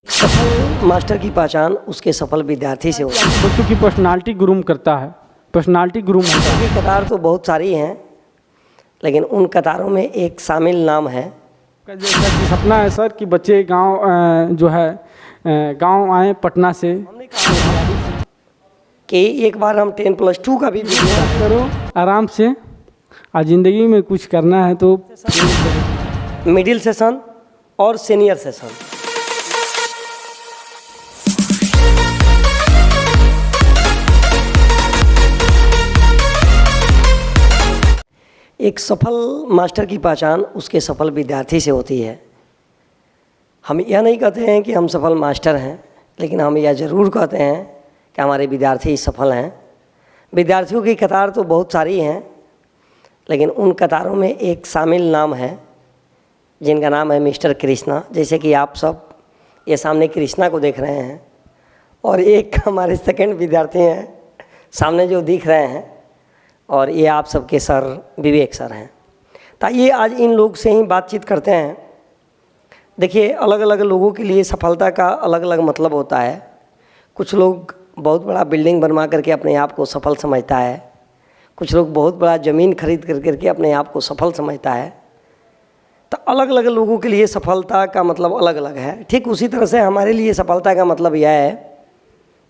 सफल मास्टर की पहचान उसके सफल विद्यार्थी से होती है। बच्चों की पर्सनालिटी ग्रूम करता है, पर्सनालिटी ग्रूम होता है। की कतार तो बहुत सारी हैं, लेकिन उन कतारों में एक शामिल नाम है। जैसा कि सपना है सर कि बच्चे गांव जो है गांव आए पटना से। हमने कहा कि एक बार हम 10+2 का भी वीडियो करो आराम से, आज ज़िंदगी में कुछ करना है तो मिडिल सेशन और सीनियर सेशन। एक सफल मास्टर की पहचान उसके सफल विद्यार्थी से होती है। हम यह नहीं कहते हैं कि हम सफल मास्टर हैं, लेकिन हम यह ज़रूर कहते हैं कि हमारे विद्यार्थी सफल हैं। विद्यार्थियों की कतार तो बहुत सारी हैं, लेकिन उन कतारों में एक शामिल नाम है जिनका नाम है मिस्टर कृष्णा। जैसे कि आप सब ये सामने कृष्णा को देख रहे हैं, और एक हमारे सेकंड विद्यार्थी हैं सामने जो दिख रहे हैं, और ये आप सबके सर विवेक सर हैं। ताइए आज इन लोग से ही बातचीत करते हैं। देखिए, अलग अलग लोगों के लिए सफलता का अलग अलग मतलब होता है। कुछ लोग बहुत बड़ा बिल्डिंग बनवा करके अपने आप को सफल समझता है, कुछ लोग बहुत बड़ा ज़मीन खरीद करके अपने आप को सफल समझता है। तो अलग अलग लोगों के लिए सफलता का मतलब अलग अलग है। ठीक उसी तरह से हमारे लिए सफलता का मतलब यह है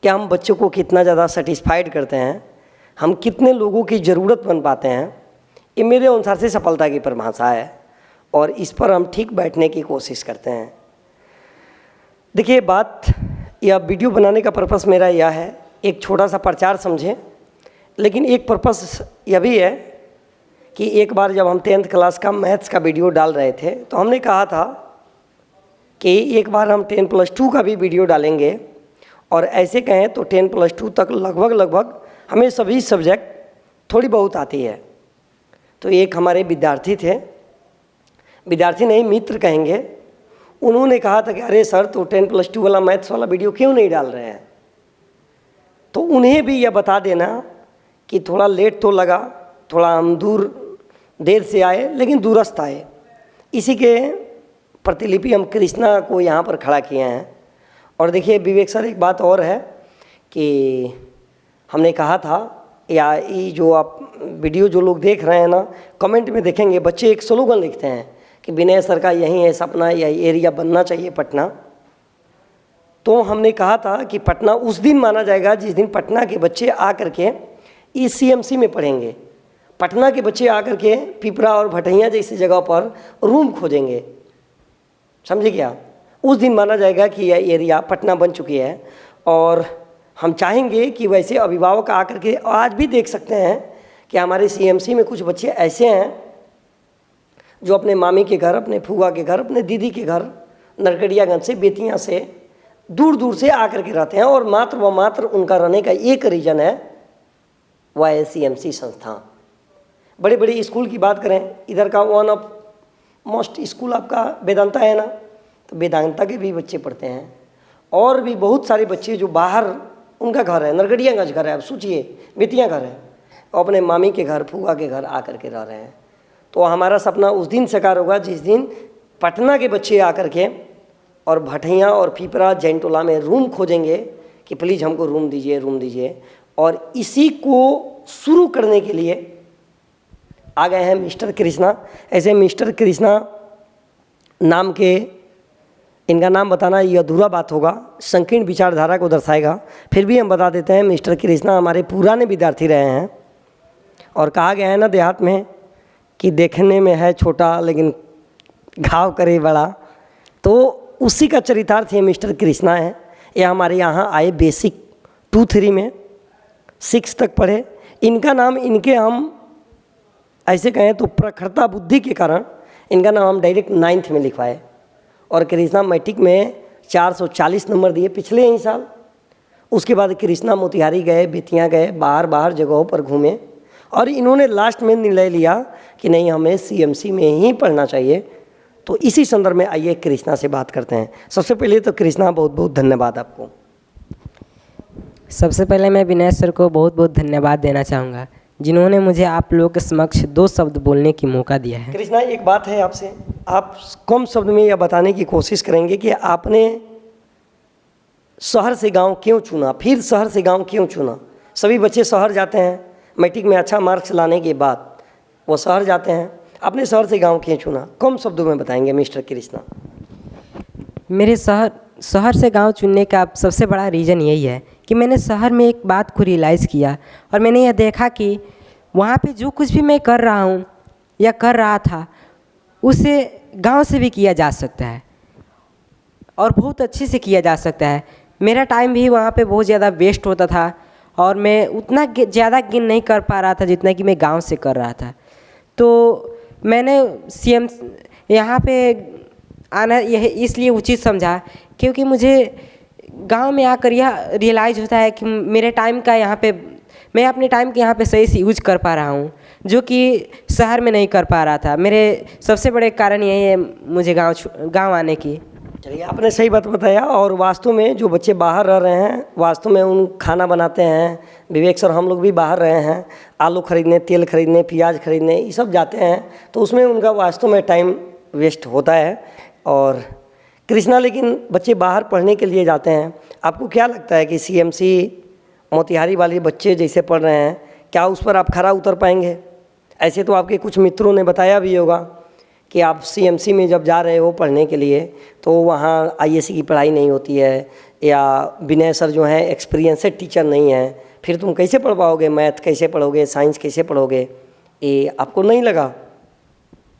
कि हम बच्चों को कितना ज़्यादा सेटिस्फाइड करते हैं, हम कितने लोगों की ज़रूरत बन पाते हैं। ये मेरे अनुसार से सफलता की परिभाषा है, और इस पर हम ठीक बैठने की कोशिश करते हैं। देखिए, बात या वीडियो बनाने का पर्पस मेरा यह है, एक छोटा सा प्रचार समझें, लेकिन एक पर्पस यह भी है कि एक बार जब हम 10th क्लास का मैथ्स का वीडियो डाल रहे थे, तो हमने कहा था कि एक बार हम 10+2 का भी वीडियो डालेंगे, और ऐसे कहें तो 10+2 तक लगभग हमें सभी सब्जेक्ट थोड़ी बहुत आती है। तो एक हमारे विद्यार्थी थे, विद्यार्थी नहीं मित्र कहेंगे, उन्होंने कहा था कि अरे सर, तो 10+2 वाला मैथ्स वाला वीडियो क्यों नहीं डाल रहे हैं। तो उन्हें भी यह बता देना कि थोड़ा लेट तो लगा, थोड़ा हम देर से आए, लेकिन दूरस्थ आए। इसी के प्रतिलिपि हम कृष्णा को यहाँ पर खड़ा किए हैं। और देखिए विवेक सर, एक बात और है कि हमने कहा था, या ये जो आप वीडियो जो लोग देख रहे हैं ना, कमेंट में देखेंगे बच्चे एक स्लोगन लिखते हैं कि विनय सर का यही है सपना, यही एरिया बनना चाहिए पटना। तो हमने कहा था कि पटना उस दिन माना जाएगा जिस दिन पटना के बच्चे आकर के ECMC में पढ़ेंगे। पटना के बच्चे आकर के पिपरा और भटैया जैसी जगह पर रूम खोजेंगे, समझे क्या? उस दिन माना जाएगा कि यह एरिया पटना बन चुकी है। और हम चाहेंगे कि वैसे अभिभावक आकर के, आज भी देख सकते हैं कि हमारे CMC में कुछ बच्चे ऐसे हैं जो अपने मामी के घर, अपने फूफा के घर, अपने दीदी के घर नरकड़ियागंज से, बेतिया से, दूर दूर से आकर के रहते हैं, और मात्र व मात्र उनका रहने का एक रीज़न है, वह है CMC संस्था। बड़े बड़े स्कूल की बात करें, इधर का वन ऑफ मोस्ट स्कूल आपका वेदांता है ना, तो वेदांता के भी बच्चे पढ़ते हैं। और भी बहुत सारे बच्चे जो बाहर, उनका घर है नरकड़ियागंज घर है, अब सोचिए बेतिया घर है, और अपने मामी के घर, फूफा के घर आकर के रह रहे हैं। तो हमारा सपना उस दिन साकार होगा जिस दिन पटना के बच्चे आकर के और भटैया और पिपरा जैनटोला में रूम खोजेंगे कि प्लीज़ हमको रूम दीजिए, रूम दीजिए। और इसी को शुरू करने के लिए आ गए हैं मिस्टर कृष्णा। ऐसे मिस्टर कृष्णा नाम के, इनका नाम बताना ये अधूरा बात होगा, संकीर्ण विचारधारा को दर्शाएगा। फिर भी हम बता देते हैं, मिस्टर कृष्णा हमारे पुराने विद्यार्थी रहे हैं। और कहा गया है ना देहात में कि देखने में है छोटा लेकिन घाव करे बड़ा, तो उसी का चरितार्थ ये मिस्टर कृष्णा है। ये हमारे यहाँ आए बेसिक 2-3 में, 6 तक पढ़े। इनका नाम, इनके हम ऐसे कहें तो प्रखरता बुद्धि के कारण इनका नाम हम डायरेक्ट 9th में लिखवाए। और कृष्णा मैट्रिक में 440 नंबर दिए पिछले ही साल। उसके बाद कृष्णा मोतिहारी गए, बेतिया गए, बाहर जगहों पर घूमे, और इन्होंने लास्ट में निर्णय लिया कि नहीं, हमें CMC में ही पढ़ना चाहिए। तो इसी संदर्भ में आइए कृष्णा से बात करते हैं। सबसे पहले तो कृष्णा, बहुत बहुत धन्यवाद आपको। सबसे पहले मैं विनय सर को बहुत बहुत धन्यवाद देना चाहूँगा, जिन्होंने मुझे आप लोगों के समक्ष 2 शब्द बोलने की मौका दिया है। कृष्णा, एक बात है आपसे, आप कम शब्द में यह बताने की कोशिश करेंगे कि आपने शहर से गांव क्यों चुना, फिर शहर से गांव क्यों चुना? सभी बच्चे शहर जाते हैं, मैट्रिक में अच्छा मार्क्स लाने के बाद वो शहर जाते हैं, आपने शहर से गांव क्यों चुना? कम शब्दों में बताएंगे मिस्टर कृष्णा। मेरे शहर से गांव चुनने का सबसे बड़ा रीज़न यही है कि मैंने शहर में एक बात को रियलाइज़ किया और मैंने यह देखा कि वहाँ पे जो कुछ भी मैं कर रहा हूँ या कर रहा था उसे गांव से भी किया जा सकता है और बहुत अच्छे से किया जा सकता है। मेरा टाइम भी वहाँ पे बहुत ज़्यादा वेस्ट होता था और मैं उतना ज़्यादा गेन नहीं कर पा रहा था जितना कि मैं गांव से कर रहा था। तो मैंने सीएम यहाँ पे आना यह इसलिए उचित समझा क्योंकि मुझे गांव में आकर यह रियलाइज़ होता है कि मेरे टाइम का यहाँ पे मैं अपने टाइम के यहाँ पे सही से यूज कर पा रहा हूँ जो कि शहर में नहीं कर पा रहा था। मेरे सबसे बड़े कारण यही है मुझे गांव आने की। चलिए, आपने सही बात बताया। और वास्तव में जो बच्चे बाहर रह रहे हैं, वास्तव में उन खाना बनाते हैं। विवेक सर, हम लोग भी बाहर रहे हैं, आलू खरीदने, तेल खरीदने, प्याज खरीदने, ये सब जाते हैं, तो उसमें उनका वास्तव में टाइम वेस्ट होता है। और कृष्णा, लेकिन बच्चे बाहर पढ़ने के लिए जाते हैं, आपको क्या लगता है कि सीएमसी मोतिहारी वाले बच्चे जैसे पढ़ रहे हैं, क्या उस पर आप खरा उतर पाएंगे? ऐसे तो आपके कुछ मित्रों ने बताया भी होगा कि आप सीएमसी में जब जा रहे हो पढ़ने के लिए तो वहाँ आईएएस की पढ़ाई नहीं होती है, या विनय सर जो हैं एक्सपीरियंसेड टीचर नहीं हैं, फिर तुम कैसे पढ़ पाओगे? मैथ कैसे पढ़ोगे? साइंस कैसे पढ़ोगे? ये आपको नहीं लगा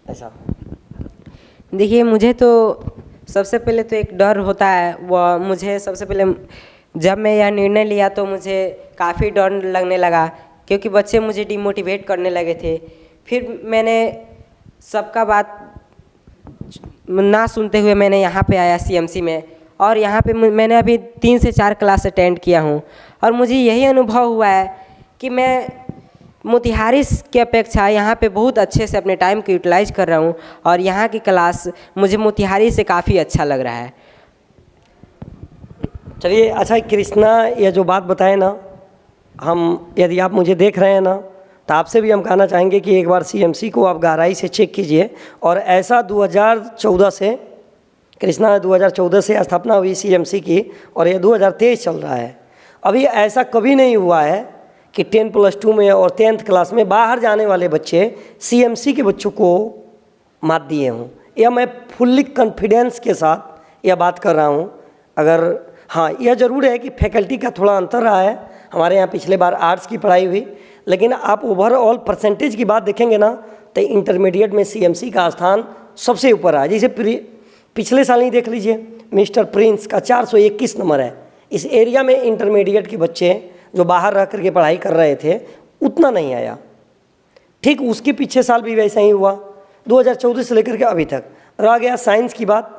ऐसा? देखिए, मुझे तो सबसे पहले तो एक डर होता है। वह मुझे सबसे पहले जब मैं यह निर्णय लिया तो मुझे काफ़ी डर लगने लगा क्योंकि बच्चे मुझे डिमोटिवेट करने लगे थे। फिर मैंने सबका बात ना सुनते हुए मैंने यहाँ पे आया सीएमसी में, और यहाँ पे मैंने अभी 3 से 4 क्लास अटेंड किया हूँ और मुझे यही अनुभव हुआ है कि मैं मोतिहारी की अपेक्षा यहाँ पे बहुत अच्छे से अपने टाइम को यूटिलाइज कर रहा हूँ और यहाँ की क्लास मुझे मोतिहारी से काफ़ी अच्छा लग रहा है। चलिए, अच्छा कृष्णा, ये जो बात बताए ना, हम यदि आप मुझे देख रहे हैं ना तो आपसे भी हम कहना चाहेंगे कि एक बार सीएमसी को आप गहराई से चेक कीजिए। और ऐसा 2014 से, कृष्णा 2014 से स्थापना हुई सीएमसी की और ये 2023 चल रहा है। अभी ऐसा कभी नहीं हुआ है कि 10+2 में और 10th क्लास में बाहर जाने वाले बच्चे सीएमसी के बच्चों को मात दिए हों। यह मैं फुल्ली कॉन्फिडेंस के साथ यह बात कर रहा हूँ। अगर हाँ, यह ज़रूर है कि फैकल्टी का थोड़ा अंतर रहा है। हमारे यहाँ पिछले बार आर्ट्स की पढ़ाई हुई, लेकिन आप ओवरऑल परसेंटेज की बात देखेंगे ना तो इंटरमीडिएट में सीएमसी का स्थान सबसे ऊपर है। जैसे पिछले साल ही देख लीजिए, मिस्टर प्रिंस का 421 नंबर है। इस एरिया में इंटरमीडिएट के बच्चे जो बाहर रह करके पढ़ाई कर रहे थे उतना नहीं आया। ठीक उसके पीछे साल भी वैसा ही हुआ, 2014 से लेकर के अभी तक। रह गया साइंस की बात,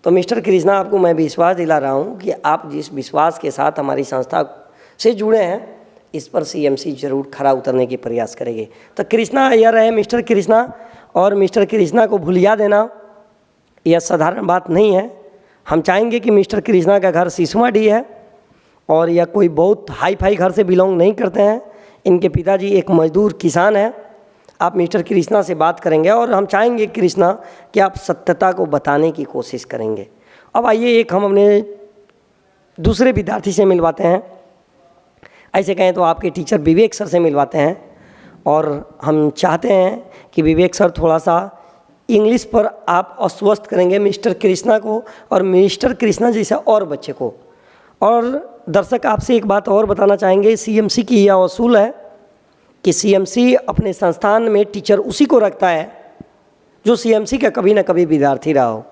तो मिस्टर कृष्णा, आपको मैं विश्वास दिला रहा हूँ कि आप जिस विश्वास के साथ हमारी संस्था से जुड़े हैं, इस पर सीएमसी जरूर खरा उतरने के प्रयास करेंगे। तो कृष्णा, यह रहे मिस्टर कृष्णा। और मिस्टर कृष्णा को भुलिया देना यह साधारण बात नहीं है। हम चाहेंगे कि मिस्टर कृष्णा का घर सिसुमाडी है और यह कोई बहुत हाई फाई घर से बिलोंग नहीं करते हैं। इनके पिताजी एक मजदूर किसान हैं। आप मिस्टर कृष्णा से बात करेंगे और हम चाहेंगे कृष्णा कि आप सत्यता को बताने की कोशिश करेंगे। अब आइए एक हम अपने दूसरे विद्यार्थी से मिलवाते हैं, ऐसे कहें तो आपके टीचर विवेक सर से मिलवाते हैं। और हम चाहते हैं कि विवेक सर थोड़ा सा इंग्लिश पर आप आश्वस्त करेंगे मिस्टर कृष्णा को और मिस्टर कृष्णा जैसे और बच्चे को। और दर्शक, आपसे एक बात और बताना चाहेंगे, सीएमसी की यह असूल है कि सीएमसी अपने संस्थान में टीचर उसी को रखता है जो सीएमसी का कभी ना कभी विद्यार्थी रहा हो।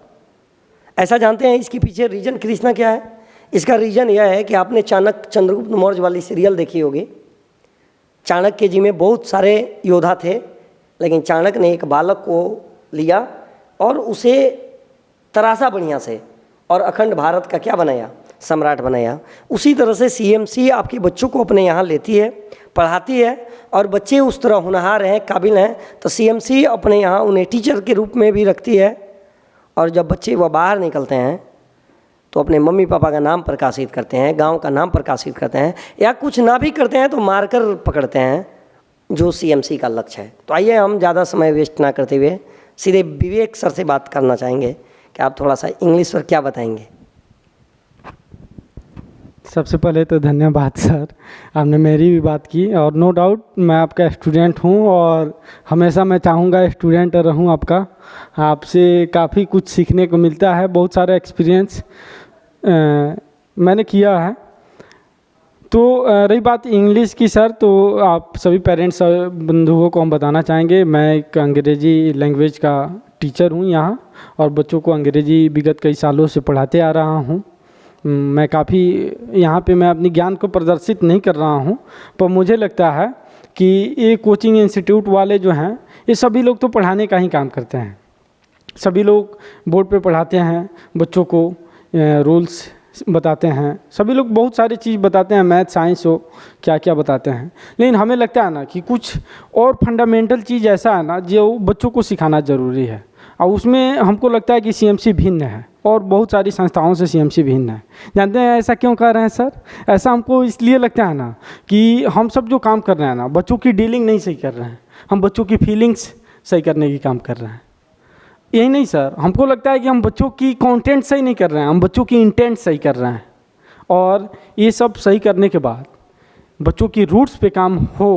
ऐसा जानते हैं इसके पीछे रीजन कृष्णा क्या है? इसका रीजन यह है कि आपने चाणक्य चंद्रगुप्त मौर्य वाली सीरियल देखी होगी। चाणक्य जी में बहुत सारे योद्धा थे, लेकिन चाणक्य ने एक बालक को लिया और उसे तराशा बढ़िया से और अखंड भारत का क्या बनाया? सम्राट बनाया। उसी तरह से सीएमसी आपके बच्चों को अपने यहाँ लेती है, पढ़ाती है, और बच्चे उस तरह होनहार हैं, काबिल हैं, तो सीएमसी अपने यहाँ उन्हें टीचर के रूप में भी रखती है। और जब बच्चे वह बाहर निकलते हैं तो अपने मम्मी पापा का नाम प्रकाशित करते हैं, गांव का नाम प्रकाशित करते हैं, या कुछ ना भी करते हैं तो मारकर पकड़ते हैं, जो सीएमसी का लक्ष्य है। तो आइए हम ज़्यादा समय वेस्ट ना करते हुए सीधे विवेक सर से बात करना चाहेंगे कि आप थोड़ा सा इंग्लिश पर क्या बताएंगे। सबसे पहले तो धन्यवाद सर, आपने मेरी भी बात की और नो डाउट मैं आपका स्टूडेंट हूँ और हमेशा मैं चाहूँगा स्टूडेंट रहूँ आपका। आपसे काफ़ी कुछ सीखने को मिलता है, बहुत सारा एक्सपीरियंस मैंने किया है। तो रही बात इंग्लिश की सर, तो आप सभी पेरेंट्स बंधुओं को हम बताना चाहेंगे, मैं एक अंग्रेज़ी लैंग्वेज का टीचर हूँ यहाँ और बच्चों को अंग्रेज़ी विगत कई सालों से पढ़ाते आ रहा हूँ। मैं काफ़ी यहाँ पे मैं अपनी ज्ञान को प्रदर्शित नहीं कर रहा हूँ, पर मुझे लगता है कि ये कोचिंग इंस्टीट्यूट वाले जो हैं ये सभी लोग तो पढ़ाने का ही काम करते हैं। सभी लोग बोर्ड पे पढ़ाते हैं, बच्चों को रूल्स बताते हैं, सभी लोग बहुत सारी चीज़ बताते हैं, मैथ साइंस हो क्या क्या बताते हैं। लेकिन हमें लगता है ना कि कुछ और फंडामेंटल चीज़ ऐसा है ना जो बच्चों को सिखाना ज़रूरी है, और उसमें हमको लगता है कि सीएमसी भिन्न है और बहुत सारी संस्थाओं से सीएमसी भिन्न है। जानते हैं ऐसा क्यों कर रहे हैं सर? ऐसा हमको इसलिए लगता है ना कि हम सब जो काम कर रहे हैं ना, बच्चों की डीलिंग नहीं सही कर रहे हैं, हम बच्चों की फीलिंग्स सही करने की काम कर रहे हैं। यही नहीं सर, हमको लगता है कि हम बच्चों की कंटेंट सही नहीं कर रहे हैं, हम बच्चों की इंटेंट सही कर रहे हैं। और ये सब सही करने के बाद बच्चों की रूट्स पे काम हो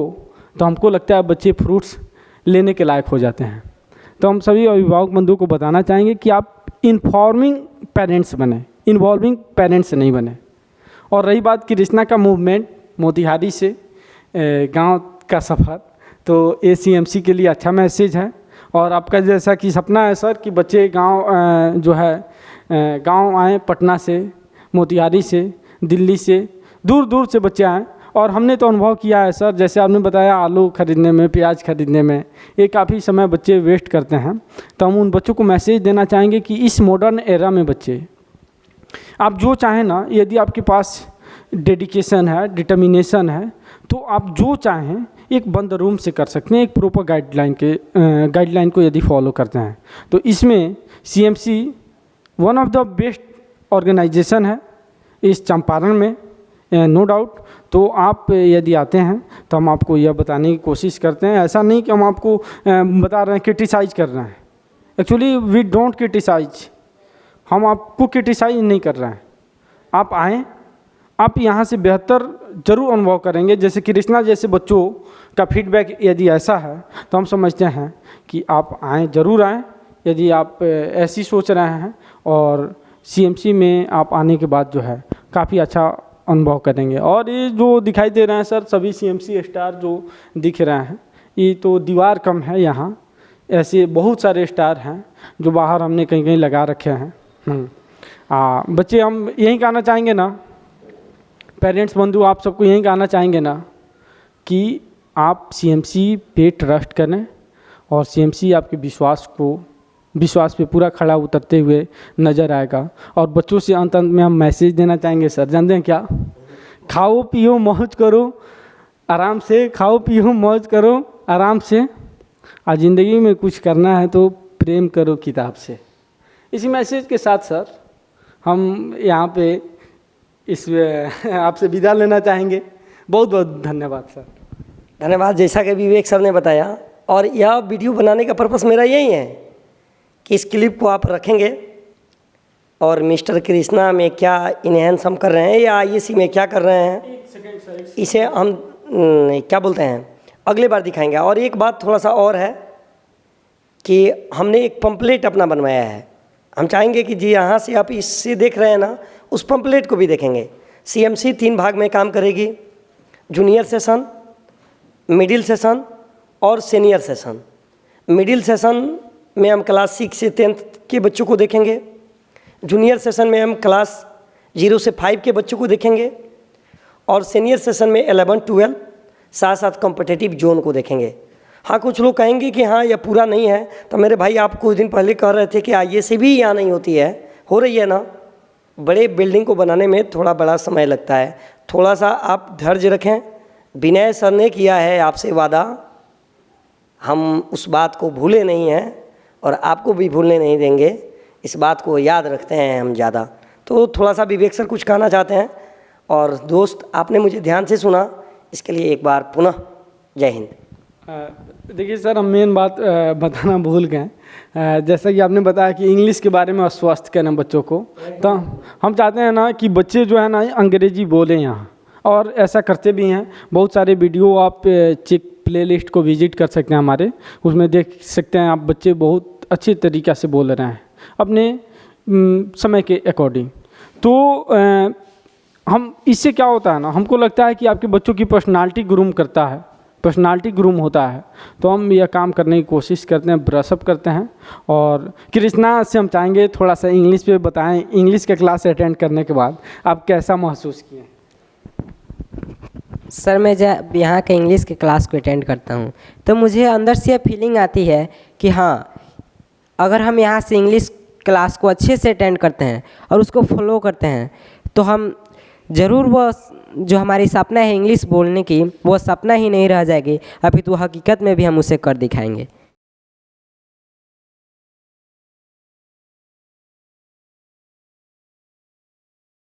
तो हमको लगता है बच्चे फ्रूट्स लेने के लायक हो जाते हैं। तो हम सभी अभिभावक बंधुओं को बताना चाहेंगे कि आप इन्फॉर्मिंग पेरेंट्स बने, इन्वॉल्विंग पेरेंट्स नहीं बने। और रही बात कृष्णा का मूवमेंट, मोतिहारी से गांव का सफ़र, तो ACMC के लिए अच्छा मैसेज है। और आपका जैसा कि सपना है सर कि बच्चे गांव जो है गांव आएँ, पटना से, मोतिहारी से, दिल्ली से, दूर दूर से बच्चे आएँ। और हमने तो अनुभव किया है सर, जैसे आपने बताया आलू खरीदने में, प्याज खरीदने में ये काफ़ी समय बच्चे वेस्ट करते हैं। तो हम उन बच्चों को मैसेज देना चाहेंगे कि इस मॉडर्न एरा में बच्चे आप जो चाहें ना, यदि आपके पास डेडिकेशन है, डिटर्मिनेशन है, तो आप जो चाहें एक बंद रूम से कर सकते हैं, एक प्रॉपर गाइडलाइन को यदि फॉलो करते हैं। तो इसमें CMC one of the best organisation है इस चंपारण में, नो डाउट। तो आप यदि आते हैं तो हम आपको यह बताने की कोशिश करते हैं, ऐसा नहीं कि हम आपको बता रहे हैं, क्रिटिसाइज कर रहे हैं। एक्चुअली वी डोंट क्रिटिसाइज, हम आपको क्रिटिसाइज नहीं कर रहे हैं। आप आएँ, आप यहाँ से बेहतर ज़रूर अनुभव करेंगे। जैसे कृष्णा जैसे बच्चों का फीडबैक यदि ऐसा है तो हम समझते हैं कि आप आएँ, ज़रूर आएँ यदि आप ऐसी सोच रहे हैं। और CMC में आप आने के बाद जो है काफ़ी अच्छा अनुभव करेंगे। और ये जो दिखाई दे रहे हैं सर सभी CMC स्टार जो दिख रहे हैं, ये तो दीवार कम है, यहाँ ऐसे बहुत सारे स्टार हैं जो बाहर हमने कहीं कहीं लगा रखे हैं। बच्चे हम यही कहना चाहेंगे ना, पेरेंट्स बंधु आप सबको यही कहना चाहेंगे ना कि आप CMC पे ट्रस्ट करें और CMC आपके विश्वास पे पूरा खड़ा उतरते हुए नज़र आएगा। और बच्चों से अंत में हम मैसेज देना चाहेंगे सर, जानते हैं क्या? खाओ पियो मौज करो आराम से, खाओ पियो मौज करो आराम से, और ज़िंदगी में कुछ करना है तो प्रेम करो किताब से। इसी मैसेज के साथ सर हम यहाँ पे इस आपसे विदा लेना चाहेंगे। बहुत बहुत धन्यवाद सर। धन्यवाद। जैसा कि विवेक सर ने बताया, और यह वीडियो बनाने का पर्पस मेरा यही है कि इस क्लिप को आप रखेंगे और मिस्टर कृष्णा में क्या इन्हेंस हम कर रहे हैं या IAC में क्या कर रहे हैं, इसे हम क्या बोलते हैं अगले बार दिखाएंगे। और एक बात थोड़ा सा और है कि हमने एक पंपलेट अपना बनवाया है, हम चाहेंगे कि जी यहाँ से आप इससे देख रहे हैं ना, उस पंपलेट को भी देखेंगे। CMC 3 भाग में काम करेगी, जूनियर सेशन, मिडिल सेशन और सीनियर सेशन। मिडिल सेशन में हम क्लास 6 से 10th के बच्चों को देखेंगे, जूनियर सेशन में हम क्लास 0 से 5 के बच्चों को देखेंगे, और सीनियर सेशन में 11-12 साथ साथ कॉम्पिटिटिव जोन को देखेंगे। हाँ, कुछ लोग कहेंगे कि हाँ यह पूरा नहीं है, तो मेरे भाई आप कुछ दिन पहले कह रहे थे कि IAC भी यहाँ नहीं होती है, हो रही है ना। बड़े बिल्डिंग को बनाने में थोड़ा बड़ा समय लगता है, थोड़ा सा आप धैर्य रखें। विनय सर ने किया है आपसे वादा, हम उस बात को भूले नहीं हैं और आपको भी भूलने नहीं देंगे, इस बात को याद रखते हैं हम ज़्यादा। तो थोड़ा सा विवेक सर कुछ कहना चाहते हैं। और दोस्त आपने मुझे ध्यान से सुना, इसके लिए एक बार पुनः जय हिंद। देखिए सर, हम मेन बात बताना भूल गए। जैसा कि आपने बताया कि इंग्लिश के बारे में अस्वस्थ करना बच्चों को, तो हम चाहते हैं ना कि बच्चे जो है ना अंग्रेजी बोलें यहाँ, और ऐसा करते भी हैं। बहुत सारे वीडियो आप चेक प्लेलिस्ट को विजिट कर सकते हैं हमारे, उसमें देख सकते हैं आप बच्चे बहुत अच्छी तरीक़ा से बोल रहे हैं अपने समय के अकॉर्डिंग। तो हम इससे क्या होता है ना, हमको लगता है कि आपके बच्चों की पर्सनालिटी ग्रूम करता है, पर्सनालिटी ग्रूम होता है। तो हम यह काम करने की कोशिश करते हैं, ब्रशअप करते हैं। और कृष्णा से हम चाहेंगे थोड़ा सा इंग्लिश पे बताएं, इंग्लिश के क्लास अटेंड करने के बाद आप कैसा महसूस किए? सर, मैं जब यहाँ के इंग्लिश के क्लास को अटेंड करता हूँ तो मुझे अंदर से फीलिंग आती है कि हाँ, अगर हम यहाँ से इंग्लिश क्लास को अच्छे से अटेंड करते हैं और उसको फॉलो करते हैं तो हम ज़रूर वो जो हमारी सपना है इंग्लिश बोलने की, वो सपना ही नहीं रह जाएगी, अपितु हकीकत में भी हम उसे कर दिखाएंगे।